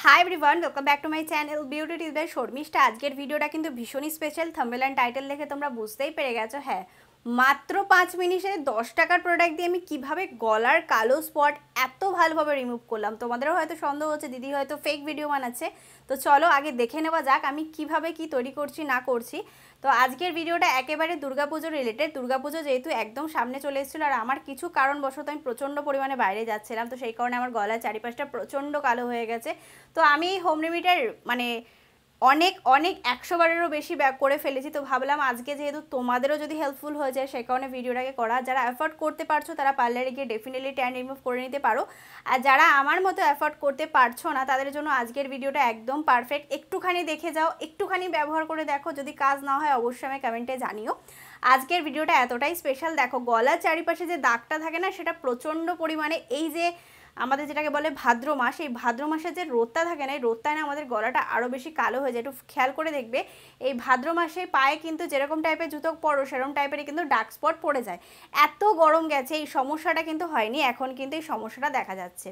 High everyone welcome back to my channel beauty tips by Sharmistha. আজকের ভিডিওটা কিন্তু ভীষণই স্পেশাল। থাম্বনেল এন্ড টাইটেল দেখে তোমরা বুঝতেই পেরে গেছো। হ্যাঁ, মাত্র 5 মিনিটে 10 টাকার প্রোডাক্ট দিয়ে আমি কিভাবে গলার কালো স্পট এত ভালোভাবে রিমুভ করলাম। তোমাদেরও হয়তো সন্দেহ হচ্ছে দিদি হয়তো ফেক ভিডিও বানাচ্ছে, তো চলো আগে দেখে নেওয়া যাক আমি কিভাবে কি তৈরি করছি না করছি। তো আজকের ভিডিওটা একেবারে দুর্গাপুজো রিলেটেড। দুর্গাপুজো যেহেতু একদম সামনে চলে এসেছিলো আর আমার কিছু কারণবশত আমি প্রচণ্ড পরিমাণে বাইরে যাচ্ছিলাম, তো সেই কারণে আমার গলার চারিপাশটা প্রচণ্ড কালো হয়ে গেছে। তো আমি হোম রেমেডিটার মানে অনেক 100 বারেরও বেশি করে ফেলেছি। তো ভাবলাম আজকে যেহেতু তোমাদেরও যদি হেল্পফুল হয়ে যায় সেই কারণে ভিডিওটাকে করা। যারা অ্যাফোর্ড করতে পারছো তারা পার্লারে গিয়ে ডেফিনেটলি ট্যান রিমুভ করে নিতে পারো, আর যারা আমার মতো অ্যাফোর্ড করতে পারছো না তাদের জন্য আজকের ভিডিওটা একদম পারফেক্ট। একটুখানি দেখে যাও, একটুখানি ব্যবহার করে দেখো, যদি কাজ না হয় অবশ্যই আমি কমেন্টে জানিও। আজকের ভিডিওটা এতটাই স্পেশাল, দেখো গলার চারিপাশে যে দাগটা থাকে না সেটা প্রচণ্ড পরিমাণে এই যে আমাদের যেটাকে বলে ভাদ্র মাস, এই ভাদ্র মাসে যে রোদটা থাকে না এই রোদটায় না আমাদের গলাটা আরও বেশি কালো হয়ে যায়। একটু খেয়াল করে দেখবে এই ভাদ্র মাসে পায়ে কিন্তু যেরকম টাইপের জুতো পরো সেরকম টাইপেরই কিন্তু ডার্ক স্পট পড়ে যায়। এত গরম গেছে এই সমস্যাটা কিন্তু হয়নি, এখন কিন্তু এই সমস্যাটা দেখা যাচ্ছে।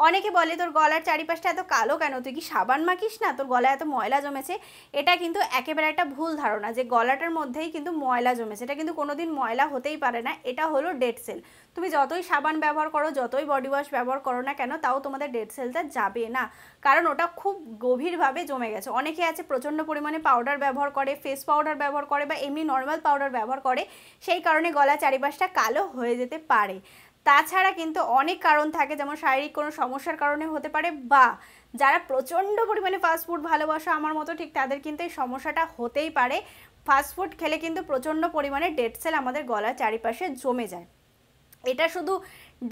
অনেকে বলে তোর গলার চারিপাশটা এত কালো কেন, তুই কি সাবান মাখিস না, তোর গলায় এত ময়লা জমেছে। এটা কিন্তু একেবারে একটা ভুল ধারণা যে গলাটার মধ্যেই কিন্তু ময়লা জমেছে। এটা কিন্তু কোনোদিন ময়লা হতেই পারে না, এটা হলো ডেড সেল। তুমি যতই সাবান ব্যবহার করো, যতই বডি ওয়াশ ব্যবহার করো না কেন, তাও তোমাদের ডেড সেলটা যাবে না, কারণ ওটা খুব গভীরভাবে জমে গেছে। অনেকে আছে প্রচণ্ড পরিমাণে পাউডার ব্যবহার করে, ফেস পাউডার ব্যবহার করে বা এমনি নর্মাল পাউডার ব্যবহার করে, সেই কারণে গলা চারিপাশটা কালো হয়ে যেতে পারে। তাছাড়া কিন্তু অনেক কারণ থাকে, যেমন শারীরিক কোনো সমস্যার কারণে হতে পারে, বা যারা প্রচণ্ড পরিমাণে ফাস্টফুড ভালোবাসা আমার মতো ঠিক তাদের কিন্তু এই সমস্যাটা হতেই পারে। ফাস্টফুড খেলে কিন্তু প্রচণ্ড পরিমাণে ডেড সেল আমাদের গলার চারিপাশে জমে যায়। এটা শুধু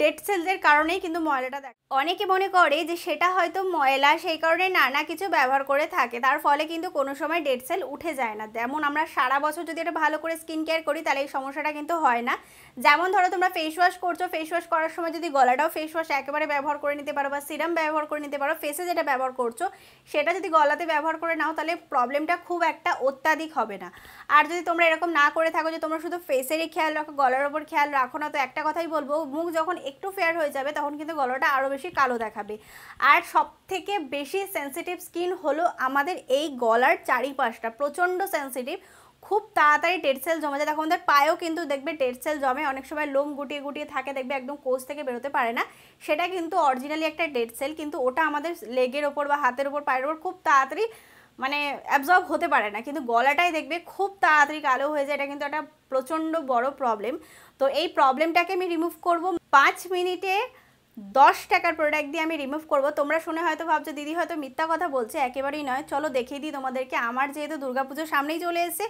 ডেড সেলদের কারণেই কিন্তু ময়লাটা দেখ। অনেকে মনে করে যে সেটা হয়তো ময়লা, সেই কারণে নানা কিছু ব্যবহার করে থাকে, তার ফলে কিন্তু কোনো সময় ডেড সেল উঠে যায় না। যেমন আমরা সারা বছর যদি এটা ভালো করে স্কিন কেয়ার করি তাহলে এই সমস্যাটা কিন্তু হয় না। যেমন ধরো তোমরা ফেস ওয়াশ করছো, ফেস ওয়াশ করার সময় যদি গলাটাও ফেস ওয়াশ একেবারে ব্যবহার করে নিতে পারো বা সিরাম ব্যবহার করে নিতে পারো, ফেসে যেটা ব্যবহার করছো সেটা যদি গলাতে ব্যবহার করে নাও তাহলে প্রবলেমটা খুব একটা অত্যাধিক হবে না। আর যদি তোমরা এরকম না করে থাকো যে তোমরা শুধু ফেসেরই খেয়াল রাখো, গলার ওপর খেয়াল রাখো না, তো একটা কথাই বলবো, মুখ যখন একটু ফেয়ার হয়ে যাবে তখন কিন্তু গলাটা আরও বেশি কালো দেখাবে। আর সব থেকে বেশি সেন্সিটিভ স্কিন হলো আমাদের এই গলার চারিপাশটা, প্রচণ্ড সেন্সিটিভ। খুব তাড়াতাড়ি ডেড সেল জমে যায়। দেখো আমাদের পায়েও কিন্তু দেখবে ডেড সেল জমে, অনেক সময় লোম গুটিয়ে গুটিয়ে থাকে, দেখবে একদম কোষ থেকে বেরোতে পারে না, সেটা কিন্তু অরিজিনালি একটা ডেড সেল। কিন্তু ওটা আমাদের লেগের ওপর বা হাতের ওপর পায়ের ওপর খুব তাড়াতাড়ি মানে অ্যাবজর্ব হতে পারে না, কিন্তু গলাটাই দেখবে খুব তাড়াতাড়ি কালো হয়ে যায়। এটা কিন্তু একটা প্রচণ্ড বড় প্রবলেম। তো এই প্রবলেমটাকে আমি রিমুভ করব 5 মিনিটে 10 টাকার প্রোডাক্ট দিয়ে আমি রিমুভ করব। তোমরা শুনে হয়তো ভাবছো দিদি হয়তো মিথ্যা কথা বলছে, একেবারেই নয়। চলো দেখিয়ে দিই তোমাদেরকে। আমার যেহেতু দুর্গাপুজো সামনেই চলে এসেছে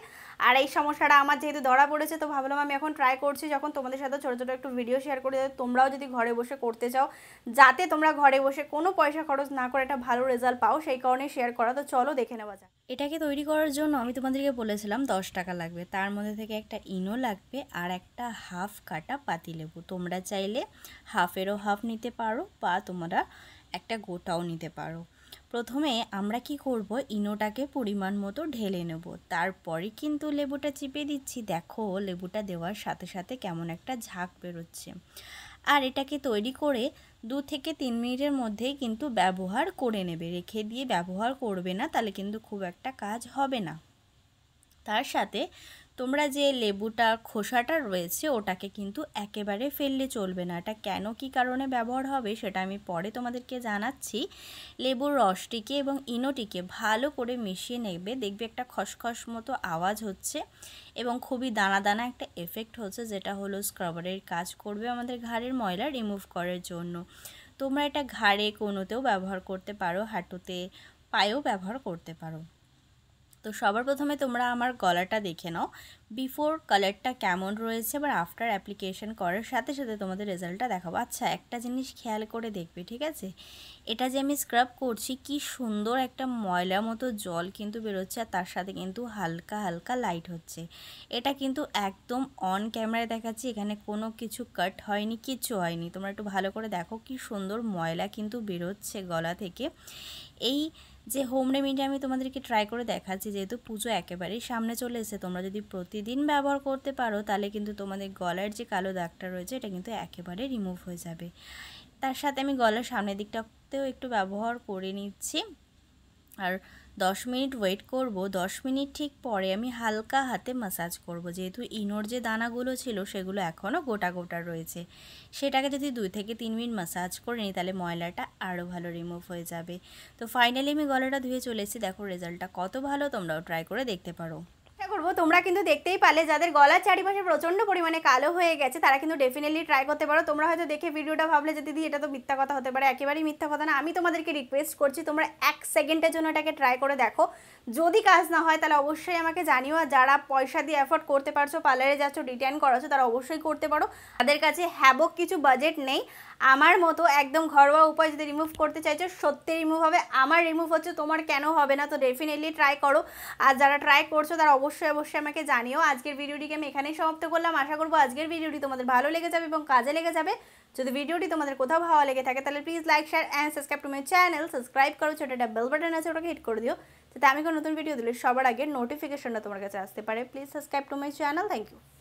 আর এই সমস্যাটা আমার যেহেতু ধরা পড়েছে, তো ভাবলাম আমি এখন ট্রাই করছি যখন তোমাদের সাথে ছোটো ছোটো একটু ভিডিও শেয়ার করে, তোমরাও যদি ঘরে বসে করতে চাও, যাতে তোমরা ঘরে বসে কোনো পয়সা খরচ না করে একটা ভালো রেজাল্ট পাও, সেই কারণে শেয়ার করা। তো চলো দেখে নেওয়া যাক। এটাকে তৈরি করার জন্য আমি তোমাদেরকে বলেছিলাম 10 টাকা লাগবে, তার মধ্যে থেকে একটা ইনো লাগবে আর একটা হাফ কাটা পাতিলেবু। তোমরা চাইলে হাফেরও হাফ নিতে পারো বা তোমরা একটা গোটাও নিতে পারো। প্রথমে আমরা কি করব, ইনোটাকে পরিমাণ মতো ঢেলে নেব, তারপরে কিন্তু লেবুটা চিপে দিচ্ছি। দেখো লেবুটা দেওয়ার সাথে সাথে কেমন একটা ঝাঁক বেরোচ্ছে। আর এটাকে তৈরি করে 2 থেকে 3 মিনিটের মধ্যেই কিন্তু ব্যবহার করে নেবে, রেখে দিয়ে ব্যবহার করবে না, তাহলে কিন্তু খুব একটা কাজ হবে না। তার সাথে তোমরা যে লেবুটা খোসাটা রয়েছে ওটাকে কিন্তু একেবারে ফেললে চলবে না। এটা কেন কী কারণে ব্যবহার হবে সেটা আমি পরে তোমাদেরকে জানাচ্ছি। লেবুর রসটিকে এবং ইনোটিকে ভালো করে মিশিয়ে নেবে, দেখবে একটা খসখস মতো আওয়াজ হচ্ছে এবং খুবই দানা দানা একটা এফেক্ট হচ্ছে, যেটা হলো স্ক্রাবারের কাজ করবে আমাদের ঘাড়ের ময়লা রিমুভ করার জন্য। তোমরা এটা ঘাড়ে কোনোতেও ব্যবহার করতে পারো, হাঁটুতে, পায়েও ব্যবহার করতে পারো। তো সবার প্রথমে তোমরা আমার গলাটা দেখে নাও, বিফোর কালারটা কেমন রয়েছে, এবার আফটার অ্যাপ্লিকেশন করার সাথে সাথে তোমাদের রেজাল্টটা দেখাবো। আচ্ছা একটা জিনিস খেয়াল করে দেখবে, ঠিক আছে, এটা যে আমি স্ক্রাব করছি কি সুন্দর একটা ময়লা মতো জল কিন্তু বেরোচ্ছে, আর তার সাথে কিন্তু হালকা হালকা লাইট হচ্ছে। এটা কিন্তু একদম অন ক্যামেরায় দেখাচ্ছি, এখানে কোনো কিছু কাট হয়নি, কিচ্ছু হয়নি। তোমরা একটু ভালো করে দেখো কি সুন্দর ময়লা কিন্তু বেরোচ্ছে গলা থেকে। এই যে হোম রেমেডি আমি তোমাদেরকে ট্রাই করে দেখাচ্ছি, যেহেতু পুজো একেবারেই সামনে চলে এসেছে, তোমরা যদি প্রতিদিন ব্যবহার করতে পারো তাহলে কিন্তু তোমাদের গলার যে কালো দাগটা রয়েছে এটা কিন্তু একেবারে রিমুভ হয়ে যাবে। তার সাথে আমি গলার সামনের দিকটা হাতেও একটু ব্যবহার করে নিচ্ছি। আর 10 মিনিট ওয়েট করব। 10 মিনিট ঠিক পরে আমি হালকা হাতে ম্যাসাজ করব, যেহেতু ইনোর যে দানাগুলো ছিল সেগুলো এখনও গোটা গোটা রয়েছে। সেটাকে যদি 2 থেকে 3 মিনিট ম্যাসাজ করে নিই তাহলে ময়লাটা আরও ভালো রিমুভ হয়ে যাবে। তো ফাইনালি আমি গলাটা ধুয়ে চলে এসেছি। দেখো রেজাল্টটা কত ভালো, তোমরাও ট্রাই করে দেখতে পারো। চেষ্টা করবো। তোমরা কিন্তু দেখতেই পারলে যাদের গলার চারিপাশে প্রচণ্ড পরিমাণে কালো হয়ে গেছে তারা কিন্তু ডেফিনেটলি ট্রাই করতে পারো। তোমরা হয়তো দেখে ভিডিওটা ভাবলে যে দিদি এটা তো মিথ্যা কথা হতে পারে, একেবারেই মিথ্যা কথা না। আমি তোমাদেরকে রিকোয়েস্ট করছি তোমরা 1 সেকেন্ডের জন্য এটাকে ট্রাই করে দেখো। যদি কাজ না হয় তাহলে অবশ্যই আমাকে জানিও। আর যারা পয়সা দিয়ে অ্যাফোর্ড করতে পারছো, পার্লারে যাচ্ছ, রিটার্ন করাছো, তারা অবশ্যই করতে পারো। তাদের কাছে হ্যাবক কিছু বাজেট নেই, আমার মতো একদম ঘরোয়া উপায় যদি রিমুভ করতে চাইছো সত্যি রিমুভ হবে। আমার রিমুভ হচ্ছে, তোমার কেন হবে না? তো ডেফিনেটলি ট্রাই করো। আর যারা ট্রাই করছো তারা অবশ্যই অবশ্যই আমাকে জানিও। আজকের ভিডিওটিকে আমি এখানেই সমাপ্ত করলাম। আশা করবো আজকের ভিডিওটি তোমাদের ভালো লেগে যাবে এবং কাজে লেগে যাবে। যদি ভিডিওটি তোমাদের কোথাও ভালো লেগে থাকে তাহলে please like, share and subscribe to my channel. Subscribe করো, ছোটো একটা বেল বাটন আছে ওটাকে হিট করে দিও, যাতে আমি কোনো নতুন ভিডিও দিলে সবার আগে নোটিফিকেশনটা তোমার কাছে আসতে পারে। Please subscribe to my channel. Thank you.